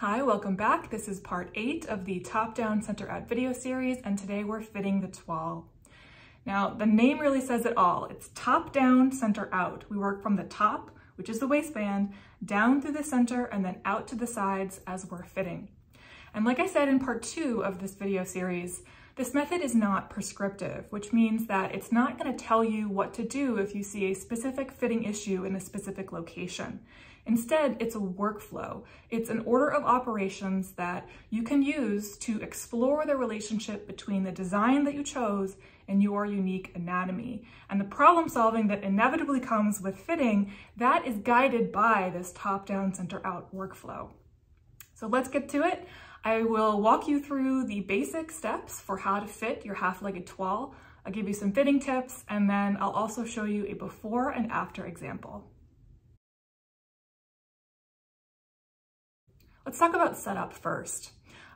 Hi, welcome back. This is part 8 of the top-down center-out video series, and today we're fitting the toile. Now, the name really says it all. It's top-down, center-out. We work from the top, which is the waistband, down through the center, and then out to the sides as we're fitting. And like I said in part 2 of this video series, this method is not prescriptive, which means that it's not going to tell you what to do if you see a specific fitting issue in a specific location. Instead, it's a workflow. It's an order of operations that you can use to explore the relationship between the design that you chose and your unique anatomy. And the problem solving that inevitably comes with fitting, that is guided by this top-down, center-out workflow. So let's get to it. I will walk you through the basic steps for how to fit your half-legged toile. I'll give you some fitting tips, and then I'll also show you a before and after example. Let's talk about setup first.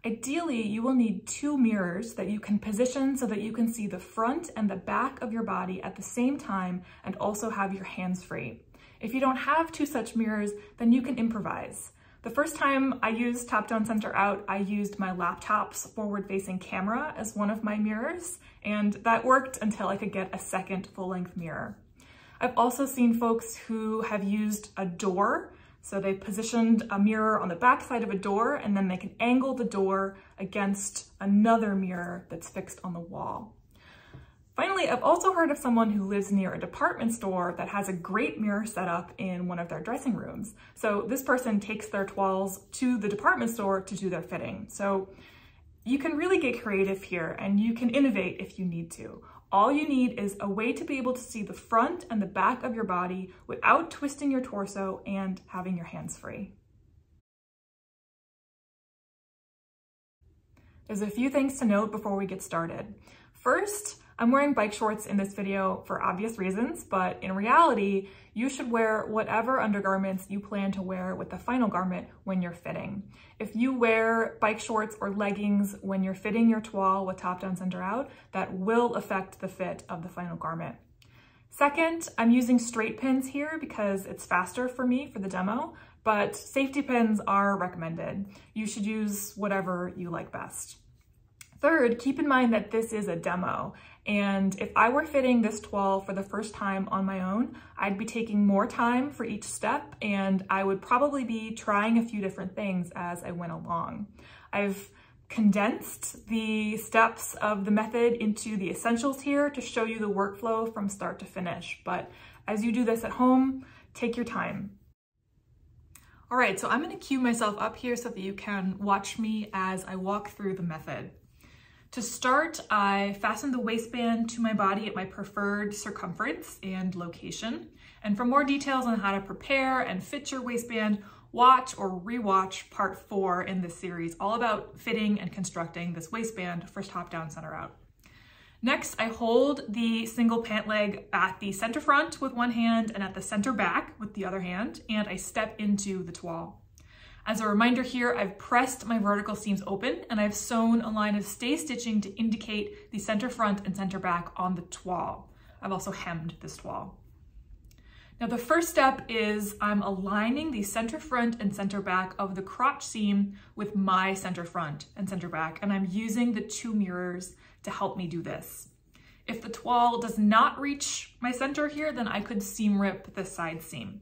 Ideally, you will need 2 mirrors that you can position so that you can see the front and the back of your body at the same time and also have your hands free. If you don't have 2 such mirrors, then you can improvise. The first time I used top-down, center-out, I used my laptop's forward-facing camera as one of my mirrors, and that worked until I could get a second full-length mirror. I've also seen folks who have used a door. So they positioned a mirror on the back side of a door, and then they can angle the door against another mirror that's fixed on the wall. Finally, I've also heard of someone who lives near a department store that has a great mirror set up in one of their dressing rooms. So this person takes their toiles to the department store to do their fitting. So you can really get creative here, and you can innovate if you need to. All you need is a way to be able to see the front and the back of your body without twisting your torso and having your hands free. There's a few things to note before we get started. First, I'm wearing bike shorts in this video for obvious reasons, but in reality, you should wear whatever undergarments you plan to wear with the final garment when you're fitting. If you wear bike shorts or leggings when you're fitting your toile with top-down, center-out, that will affect the fit of the final garment. Second, I'm using straight pins here because it's faster for me for the demo, but safety pins are recommended. You should use whatever you like best. Third, keep in mind that this is a demo, and if I were fitting this toile for the first time on my own, I'd be taking more time for each step, and I would probably be trying a few different things as I went along. I've condensed the steps of the method into the essentials here to show you the workflow from start to finish, but as you do this at home, take your time. All right, so I'm gonna cue myself up here so that you can watch me as I walk through the method. To start, I fastened the waistband to my body at my preferred circumference and location. And for more details on how to prepare and fit your waistband, watch or rewatch part 4 in this series, all about fitting and constructing this waistband for top-down, center-out. Next, I hold the single pant leg at the center front with one hand and at the center back with the other hand, and I step into the toile. As a reminder here, I've pressed my vertical seams open and I've sewn a line of stay stitching to indicate the center front and center back on the toile. I've also hemmed this toile. Now the first step is I'm aligning the center front and center back of the crotch seam with my center front and center back, and I'm using the 2 mirrors to help me do this. If the toile does not reach my center here, then I could seam rip the side seam.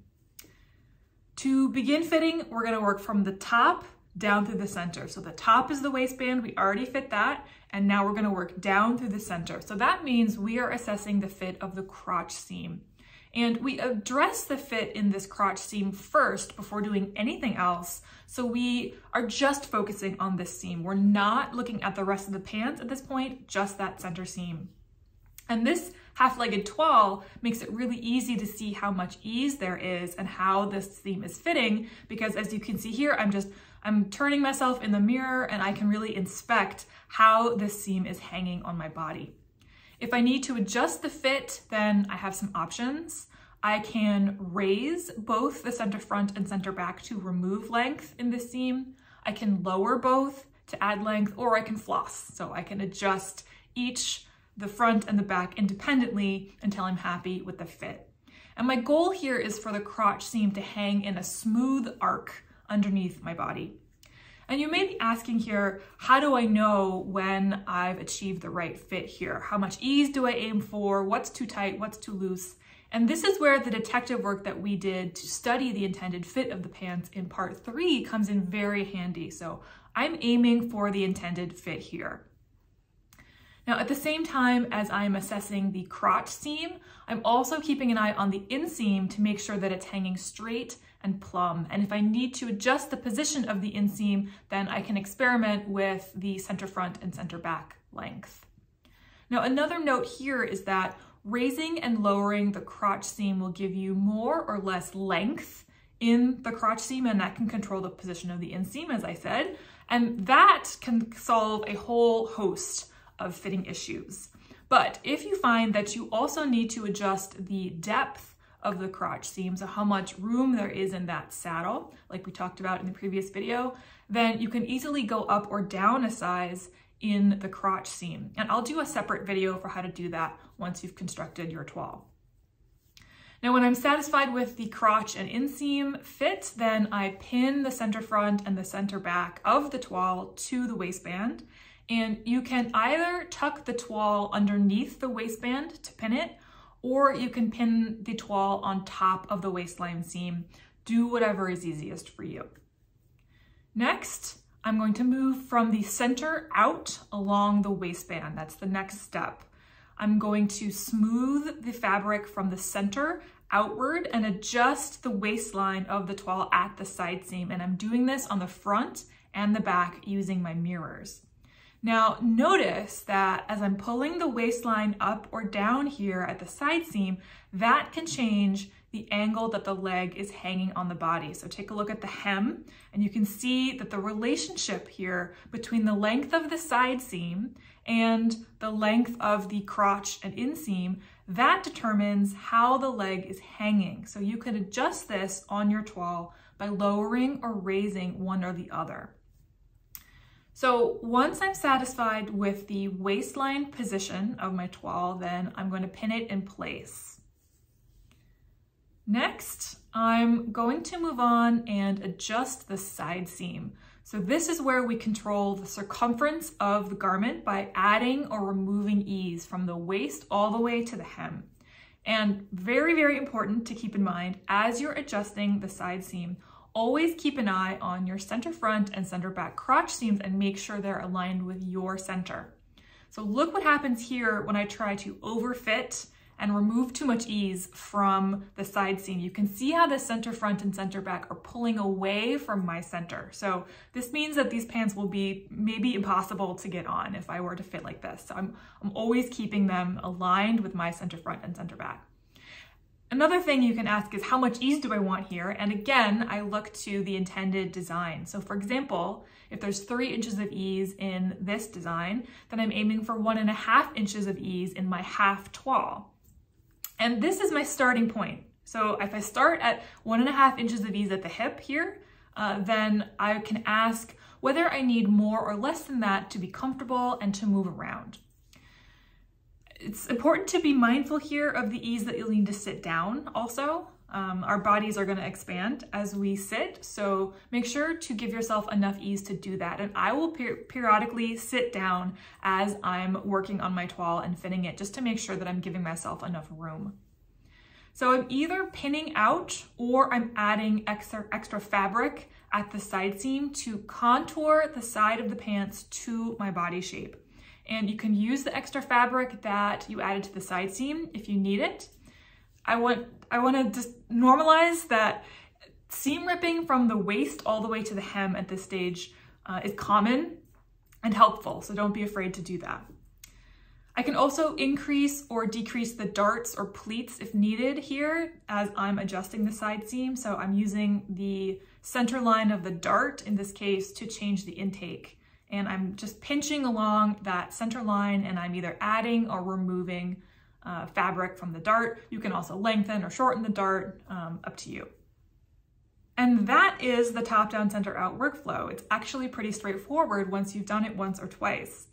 To begin fitting, we're gonna work from the top down through the center. So the top is the waistband, we already fit that, and now we're gonna work down through the center. So that means we are assessing the fit of the crotch seam. And we address the fit in this crotch seam first before doing anything else. So we are just focusing on this seam. We're not looking at the rest of the pants at this point, just that center seam. And this half-legged toile makes it really easy to see how much ease there is and how this seam is fitting, because as you can see here, I'm turning myself in the mirror and I can really inspect how this seam is hanging on my body. If I need to adjust the fit, then I have some options. I can raise both the center front and center back to remove length in this seam. I can lower both to add length, or I can floss. So I can adjust the front and the back independently until I'm happy with the fit. And my goal here is for the crotch seam to hang in a smooth arc underneath my body. And you may be asking here, how do I know when I've achieved the right fit here? How much ease do I aim for? What's too tight? What's too loose? And this is where the detective work that we did to study the intended fit of the pants in part 3 comes in very handy. So I'm aiming for the intended fit here. Now, at the same time as I'm assessing the crotch seam, I'm also keeping an eye on the inseam to make sure that it's hanging straight and plumb. And if I need to adjust the position of the inseam, then I can experiment with the center front and center back length. Now, another note here is that raising and lowering the crotch seam will give you more or less length in the crotch seam, and that can control the position of the inseam, as I said, and that can solve a whole host of fitting issues. But if you find that you also need to adjust the depth of the crotch seam, so how much room there is in that saddle, like we talked about in the previous video, then you can easily go up or down a size in the crotch seam. And I'll do a separate video for how to do that once you've constructed your toile. Now, when I'm satisfied with the crotch and inseam fit, then I pin the center front and the center back of the toile to the waistband. And you can either tuck the toile underneath the waistband to pin it, or you can pin the toile on top of the waistline seam. Do whatever is easiest for you. Next, I'm going to move from the center out along the waistband. That's the next step. I'm going to smooth the fabric from the center outward and adjust the waistline of the toile at the side seam. And I'm doing this on the front and the back using my mirrors. Now, notice that as I'm pulling the waistline up or down here at the side seam, that can change the angle that the leg is hanging on the body. So take a look at the hem, and you can see that the relationship here between the length of the side seam and the length of the crotch and inseam, that determines how the leg is hanging. So you can adjust this on your toile by lowering or raising one or the other. So once I'm satisfied with the waistline position of my toile, then I'm going to pin it in place. Next, I'm going to move on and adjust the side seam. So this is where we control the circumference of the garment by adding or removing ease from the waist all the way to the hem. And very, very important to keep in mind as you're adjusting the side seam, always keep an eye on your center front and center back crotch seams and make sure they're aligned with your center. So look what happens here when I try to overfit and remove too much ease from the side seam. You can see how the center front and center back are pulling away from my center. So this means that these pants will be maybe impossible to get on if I were to fit like this. So I'm always keeping them aligned with my center front and center back. Another thing you can ask is how much ease do I want here? And again, I look to the intended design. So for example, if there's 3 inches of ease in this design, then I'm aiming for 1.5 inches of ease in my half toile. And this is my starting point. So if I start at 1.5 inches of ease at the hip here, then I can ask whether I need more or less than that to be comfortable and to move around. It's important to be mindful here of the ease that you'll need to sit down also. Our bodies are going to expand as we sit, so make sure to give yourself enough ease to do that. And I will periodically sit down as I'm working on my toile and fitting it just to make sure that I'm giving myself enough room. So I'm either pinning out or I'm adding extra fabric at the side seam to contour the side of the pants to my body shape. And you can use the extra fabric that you added to the side seam if you need it. I want to just normalize that seam ripping from the waist all the way to the hem at this stage is common and helpful, so don't be afraid to do that. I can also increase or decrease the darts or pleats if needed here as I'm adjusting the side seam. So I'm using the center line of the dart in this case to change the intake. And I'm just pinching along that center line and I'm either adding or removing fabric from the dart. You can also lengthen or shorten the dart, up to you. And that is the top-down, center-out workflow. It's actually pretty straightforward once you've done it once or twice.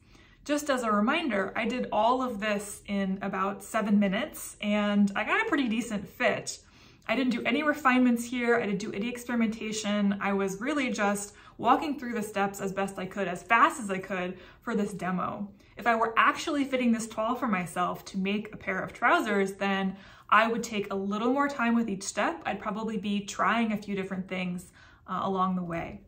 Just as a reminder, I did all of this in about 7 minutes and I got a pretty decent fit. I didn't do any refinements here. I didn't do any experimentation. I was really just walking through the steps as best I could, as fast as I could for this demo. If I were actually fitting this toile for myself to make a pair of trousers, then I would take a little more time with each step. I'd probably be trying a few different things along the way.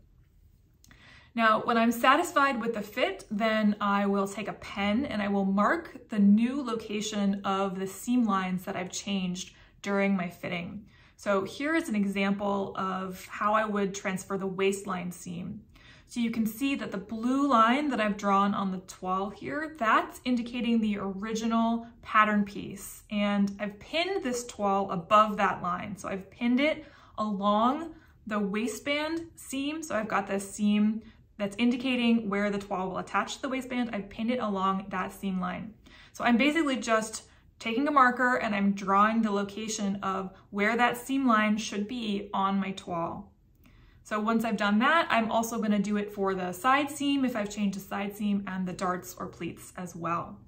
Now, when I'm satisfied with the fit, then I will take a pen and I will mark the new location of the seam lines that I've changed during my fitting. So here is an example of how I would transfer the waistline seam. So you can see that the blue line that I've drawn on the toile here, that's indicating the original pattern piece. And I've pinned this toile above that line. So I've pinned it along the waistband seam. So I've got this seam that's indicating where the toile will attach to the waistband. I've pinned it along that seam line. So I'm basically just taking a marker and I'm drawing the location of where that seam line should be on my toile. So once I've done that, I'm also going to do it for the side seam if I've changed the side seam, and the darts or pleats as well.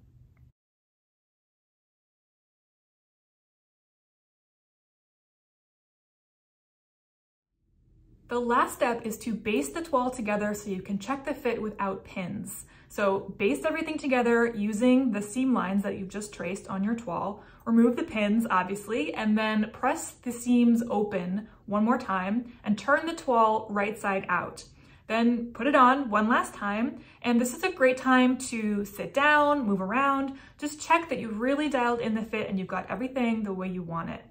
The last step is to baste the toile together so you can check the fit without pins. So baste everything together using the seam lines that you've just traced on your toile. Remove the pins, obviously, and then press the seams open one more time and turn the toile right side out. Then put it on one last time, and this is a great time to sit down, move around, just check that you've really dialed in the fit and you've got everything the way you want it.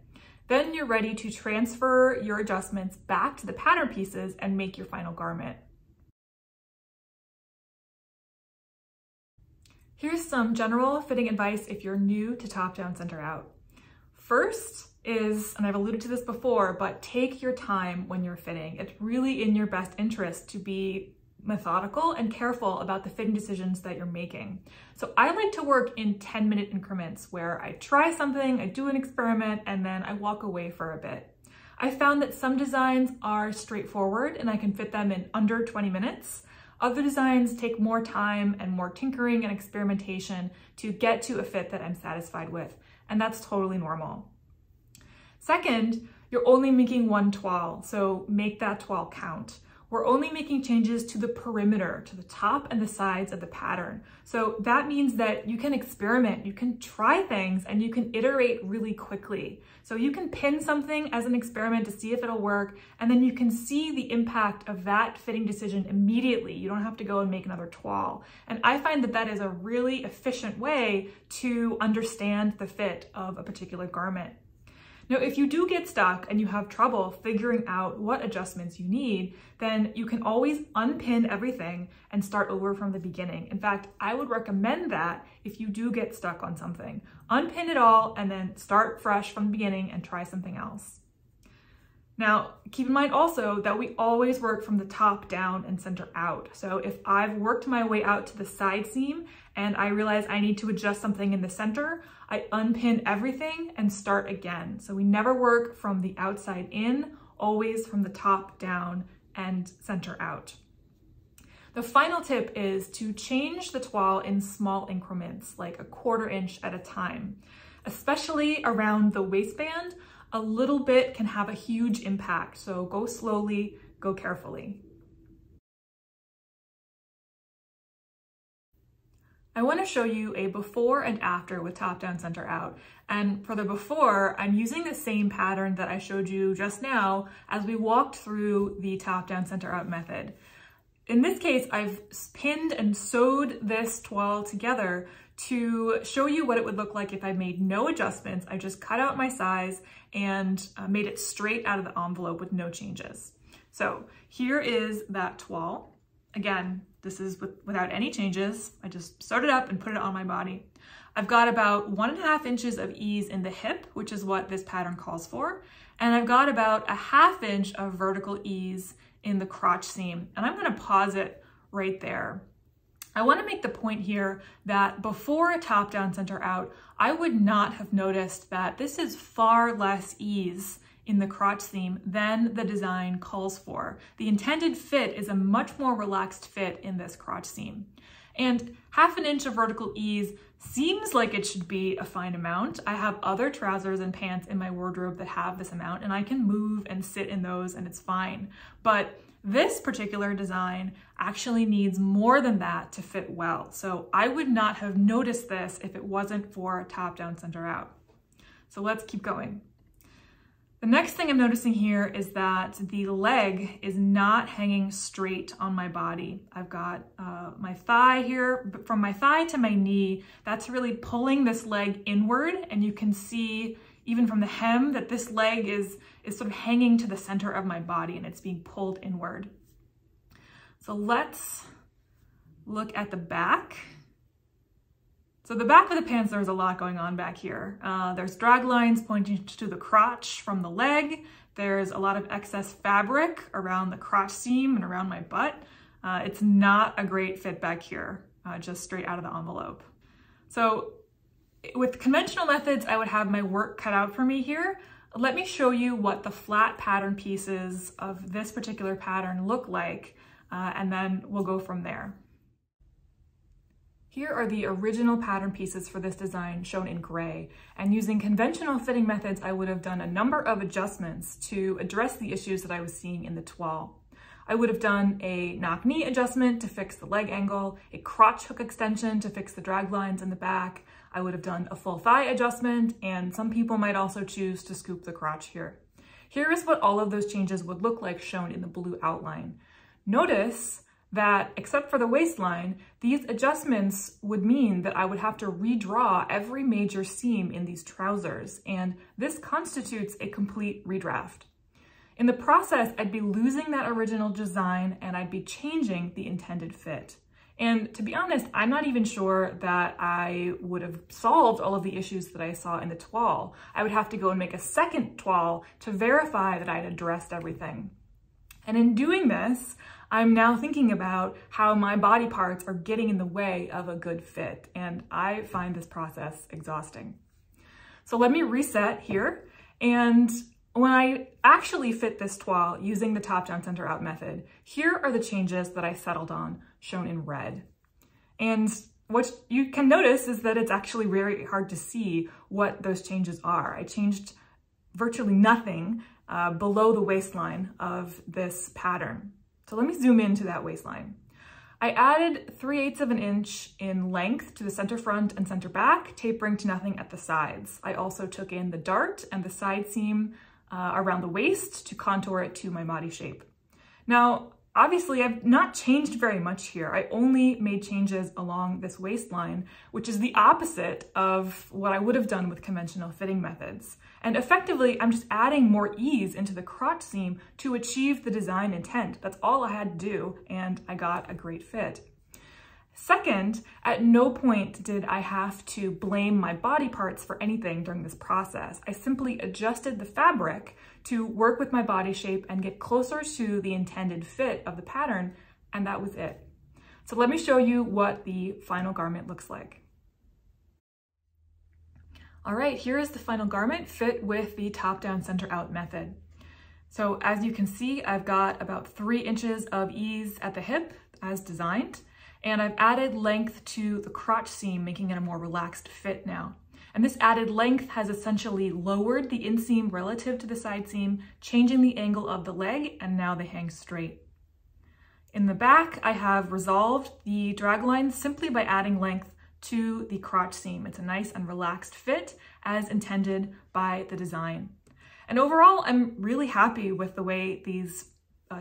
Then you're ready to transfer your adjustments back to the pattern pieces and make your final garment. Here's some general fitting advice if you're new to top down, center out. First is, and I've alluded to this before, but take your time when you're fitting. It's really in your best interest to be methodical and careful about the fitting decisions that you're making. So I like to work in 10-minute increments where I try something, I do an experiment, and then I walk away for a bit. I found that some designs are straightforward and I can fit them in under 20 minutes. Other designs take more time and more tinkering and experimentation to get to a fit that I'm satisfied with, and that's totally normal. Second, you're only making one toile, so make that toile count. We're only making changes to the perimeter, to the top and the sides of the pattern. So that means that you can experiment, you can try things, and you can iterate really quickly. So you can pin something as an experiment to see if it'll work, and then you can see the impact of that fitting decision immediately. You don't have to go and make another toile. And I find that that is a really efficient way to understand the fit of a particular garment. Now, if you do get stuck and you have trouble figuring out what adjustments you need, then you can always unpin everything and start over from the beginning. In fact, I would recommend that if you do get stuck on something. Unpin it all and then start fresh from the beginning and try something else. Now, keep in mind also that we always work from the top down and center out. So if I've worked my way out to the side seam and I realize I need to adjust something in the center, I unpin everything and start again. So we never work from the outside in, always from the top down and center out. The final tip is to change the toile in small increments, like a 1/4 inch at a time. Especially around the waistband, a little bit can have a huge impact. So go slowly, go carefully. I want to show you a before and after with top down, center out. And for the before, I'm using the same pattern that I showed you just now as we walked through the top down, center out method. In this case, I've pinned and sewed this toile together to show you what it would look like if I made no adjustments. I just cut out my size and made it straight out of the envelope with no changes. So here is that toile. Again, this is without any changes. I just sewed it up and put it on my body. I've got about 1.5 inches of ease in the hip, which is what this pattern calls for. And I've got about 1/2 inch of vertical ease in the crotch seam. And I'm gonna pause it right there. I wanna make the point here that before top down, center out, I would not have noticed that this is far less ease in the crotch seam than the design calls for. The intended fit is a much more relaxed fit in this crotch seam. And 1/2 inch of vertical ease seems like it should be a fine amount. I have other trousers and pants in my wardrobe that have this amount, and I can move and sit in those and it's fine. But This particular design actually needs more than that to fit well. So I would not have noticed this if it wasn't for top down, center out. So let's keep going. The next thing I'm noticing here is that the leg is not hanging straight on my body. I've got my thigh here, from my thigh to my knee, that's really pulling this leg inward, and you can see even from the hem that this leg is sort of hanging to the center of my body and it's being pulled inward. So let's look at the back. So the back of the pants, there's a lot going on back here. There's drag lines pointing to the crotch from the leg. There's a lot of excess fabric around the crotch seam and around my butt. It's not a great fit back here, just straight out of the envelope. So with conventional methods, I would have my work cut out for me here. Let me show you what the flat pattern pieces of this particular pattern look like, and then we'll go from there. Here are the original pattern pieces for this design shown in gray, and using conventional fitting methods, I would have done a number of adjustments to address the issues that I was seeing in the toile. I would have done a knock knee adjustment to fix the leg angle, a crotch hook extension to fix the drag lines in the back. I would have done a full thigh adjustment, and some people might also choose to scoop the crotch here. Here is what all of those changes would look like shown in the blue outline. Notice that except for the waistline, these adjustments would mean that I would have to redraw every major seam in these trousers, and this constitutes a complete redraft. In the process, I'd be losing that original design and I'd be changing the intended fit. And to be honest, I'm not even sure that I would have solved all of the issues that I saw in the toile. I would have to go and make a second toile to verify that I'd addressed everything. And in doing this, I'm now thinking about how my body parts are getting in the way of a good fit, and I find this process exhausting. So let me reset here, and when I actually fit this toile using the top down, center out method, here are the changes that I settled on, shown in red. And what you can notice is that it's actually very hard to see what those changes are. I changed virtually nothing below the waistline of this pattern. So let me zoom into that waistline. I added 3/8 of an inch in length to the center front and center back, tapering to nothing at the sides. I also took in the dart and the side seam around the waist to contour it to my body shape. Now, obviously, I've not changed very much here. I only made changes along this waistline, which is the opposite of what I would have done with conventional fitting methods. And effectively, I'm just adding more ease into the crotch seam to achieve the design intent. That's all I had to do, and I got a great fit. Second, at no point did I have to blame my body parts for anything during this process. I simply adjusted the fabric to work with my body shape and get closer to the intended fit of the pattern, and that was it. So let me show you what the final garment looks like. All right, here is the final garment fit with the top down, center out method. So as you can see, I've got about 3 inches of ease at the hip as designed, and I've added length to the crotch seam, making it a more relaxed fit now. And this added length has essentially lowered the inseam relative to the side seam, changing the angle of the leg, and now they hang straight. In the back, I have resolved the drag lines simply by adding length to the crotch seam. It's a nice and relaxed fit as intended by the design. And overall, I'm really happy with the way these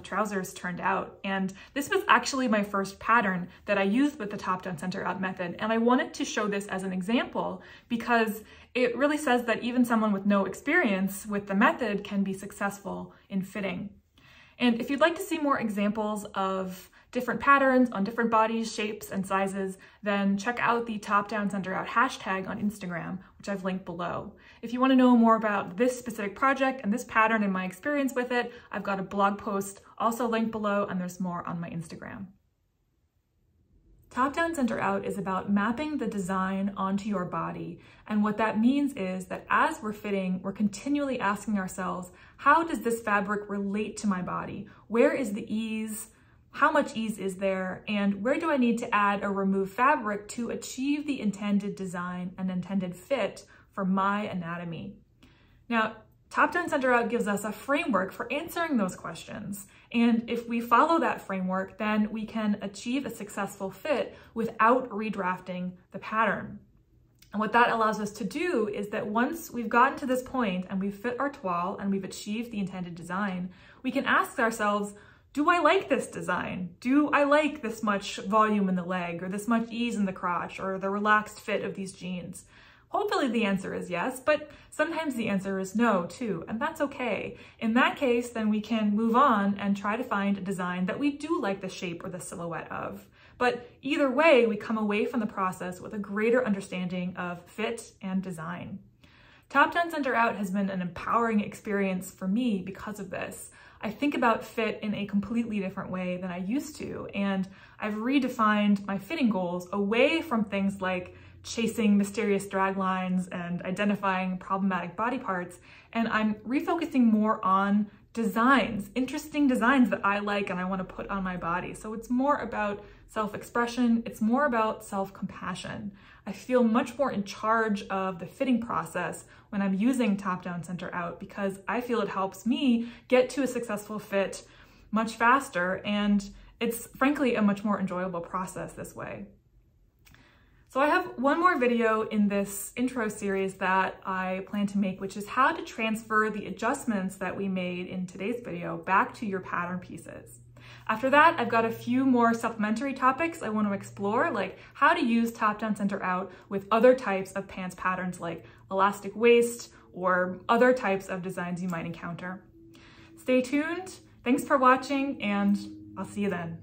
trousers turned out. And this was actually my first pattern that I used with the top down, center out method. And I wanted to show this as an example because it really says that even someone with no experience with the method can be successful in fitting. And if you'd like to see more examples of different patterns on different bodies, shapes, and sizes, then check out the top down, center out hashtag on Instagram, which I've linked below. If you want to know more about this specific project and this pattern and my experience with it, I've got a blog post also linked below, and there's more on my Instagram. Top down, center out is about mapping the design onto your body. And what that means is that as we're fitting, we're continually asking ourselves, how does this fabric relate to my body? Where is the ease? How much ease is there? And where do I need to add or remove fabric to achieve the intended design and intended fit for my anatomy? Now, Top-down center out gives us a framework for answering those questions. And if we follow that framework, then we can achieve a successful fit without redrafting the pattern. And what that allows us to do is that once we've gotten to this point and we've fit our toile and we've achieved the intended design, we can ask ourselves, do I like this design? Do I like this much volume in the leg, or this much ease in the crotch, or the relaxed fit of these jeans? Hopefully the answer is yes, but sometimes the answer is no too, and that's okay. In that case, then we can move on and try to find a design that we do like the shape or the silhouette of. But either way, we come away from the process with a greater understanding of fit and design. Top-down center out has been an empowering experience for me because of this. I think about fit in a completely different way than I used to, and I've redefined my fitting goals away from things like chasing mysterious drag lines and identifying problematic body parts, and I'm refocusing more on designs, interesting designs that I like and I want to put on my body. So it's more about self-expression, it's more about self-compassion. I feel much more in charge of the fitting process when I'm using top-down center out, because I feel it helps me get to a successful fit much faster, and it's frankly a much more enjoyable process this way. So I have one more video in this intro series that I plan to make, which is how to transfer the adjustments that we made in today's video back to your pattern pieces. After that, I've got a few more supplementary topics I want to explore, like how to use top-down center out with other types of pants patterns like elastic waist or other types of designs you might encounter. Stay tuned, thanks for watching, and I'll see you then.